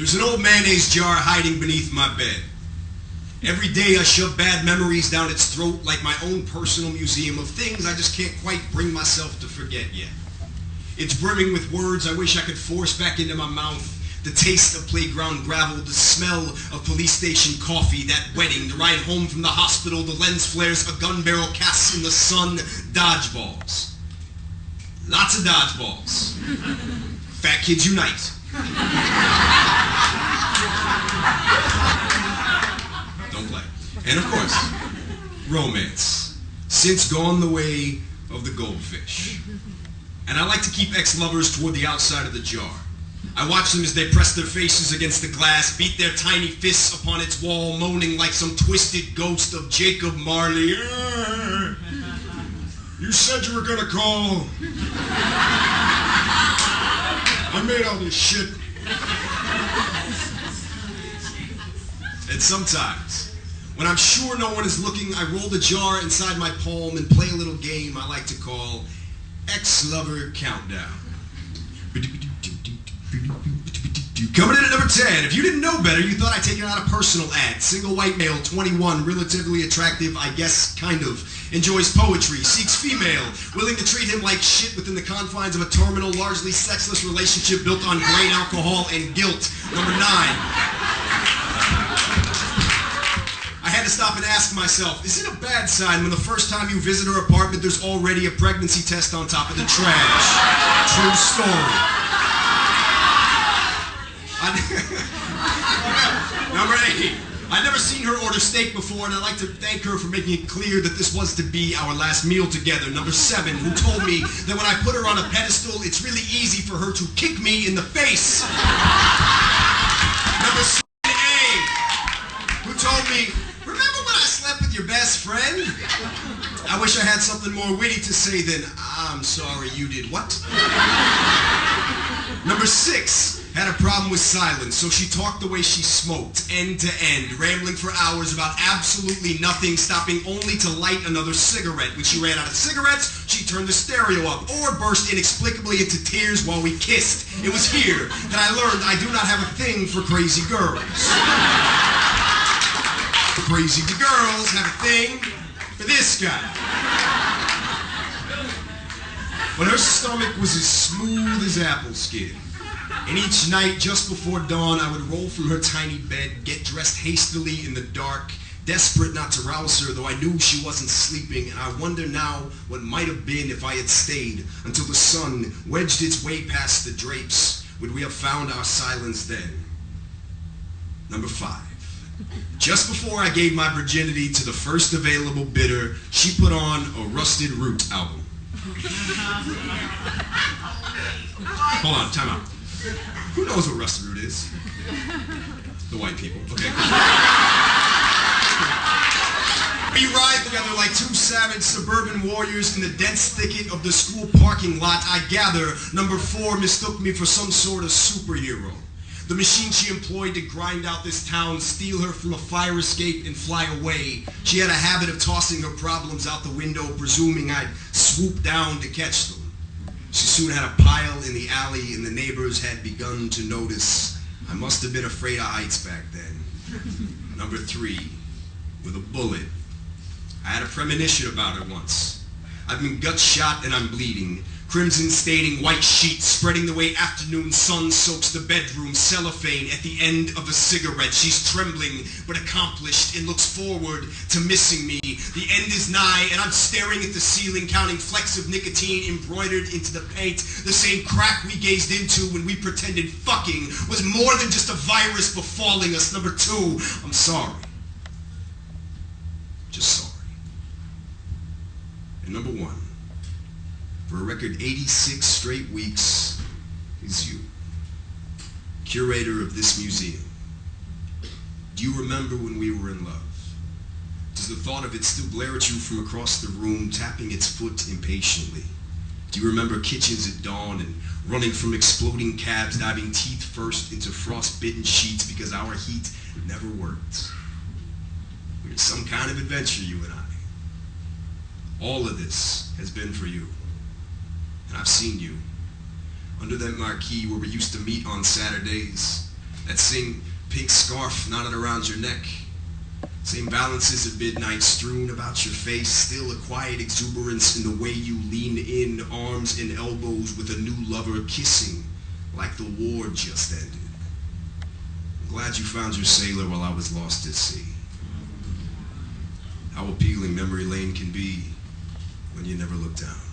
There's an old mayonnaise jar hiding beneath my bed. Every day I shove bad memories down its throat like my own personal museum of things I just can't quite bring myself to forget yet. It's brimming with words I wish I could force back into my mouth. The taste of playground gravel, the smell of police station coffee, that wedding, the ride home from the hospital, the lens flares, a gun barrel casts in the sun, dodgeballs. Lots of dodgeballs. Fat kids unite. Don't play. And of course, romance. Since gone the way of the goldfish. And I like to keep ex-lovers toward the outside of the jar. I watch them as they press their faces against the glass, beat their tiny fists upon its wall, moaning like some twisted ghost of Jacob Marley. You said you were gonna call. I made all this shit. And sometimes, when I'm sure no one is looking, I roll the jar inside my palm and play a little game I like to call Ex-Lover Countdown. Coming in at number 10. If you didn't know better, you thought I'd taken out a personal ad. Single white male, 21, relatively attractive, I guess, kind of. Enjoys poetry, seeks female, willing to treat him like shit within the confines of a terminal, largely sexless relationship built on grain, alcohol, and guilt. Number 9. I had to stop and ask myself, is it a bad sign when the first time you visit her apartment there's already a pregnancy test on top of the trash? True story. Number 8. I'd never seen her order steak before, and I'd like to thank her for making it clear that this was to be our last meal together. Number 7, who told me that when I put her on a pedestal, it's really easy for her to kick me in the face. Number 8, who told me, remember when I slept with your best friend? I wish I had something more witty to say than, I'm sorry, you did what? Number 6. Had a problem with silence, so she talked the way she smoked, end to end, rambling for hours about absolutely nothing, stopping only to light another cigarette. When she ran out of cigarettes, she turned the stereo up, or burst inexplicably into tears while we kissed. It was here that I learned I do not have a thing for crazy girls. Crazy girls have a thing for this guy. But her stomach was as smooth as apple skin. And each night, just before dawn, I would roll from her tiny bed, get dressed hastily in the dark, desperate not to rouse her, though I knew she wasn't sleeping, and I wonder now what might have been if I had stayed until the sun wedged its way past the drapes. Would we have found our silence then? Number 5. Just before I gave my virginity to the first available bidder, she put on a Rusted Root album. Hold on, time out. Who knows what Rusted Root is? The white people. Okay. We ride together like two savage suburban warriors in the dense thicket of the school parking lot. I gather number 4 mistook me for some sort of superhero. The machine she employed to grind out this town, steal her from a fire escape, and fly away. She had a habit of tossing her problems out the window, presuming I'd swoop down to catch them. She soon had a pile in the alley, and the neighbors had begun to notice. I must have been afraid of heights back then. Number 3, with a bullet. I had a premonition about her once. I've been gut shot and I'm bleeding. Crimson staining white sheets, spreading the way afternoon sun soaks the bedroom. Cellophane at the end of a cigarette. She's trembling but accomplished and looks forward to missing me. The end is nigh and I'm staring at the ceiling, counting flecks of nicotine embroidered into the paint. The same crack we gazed into when we pretended fucking was more than just a virus befalling us. Number 2, I'm sorry. Just sorry. And number 1. For a record 86 straight weeks, is you. Curator of this museum. Do you remember when we were in love? Does the thought of it still glare at you from across the room, tapping its foot impatiently? Do you remember kitchens at dawn and running from exploding cabs, diving teeth first into frost-bitten sheets because our heat never worked? We were some kind of adventure, you and I. All of this has been for you. And I've seen you under that marquee where we used to meet on Saturdays, That same pink scarf knotted around your neck. Same balances of midnight strewn about your face. Still a quiet exuberance in the way you lean in, arms and elbows with a new lover kissing like the war just ended. I'm glad you found your sailor while I was lost at sea. How appealing memory lane can be when you never look down.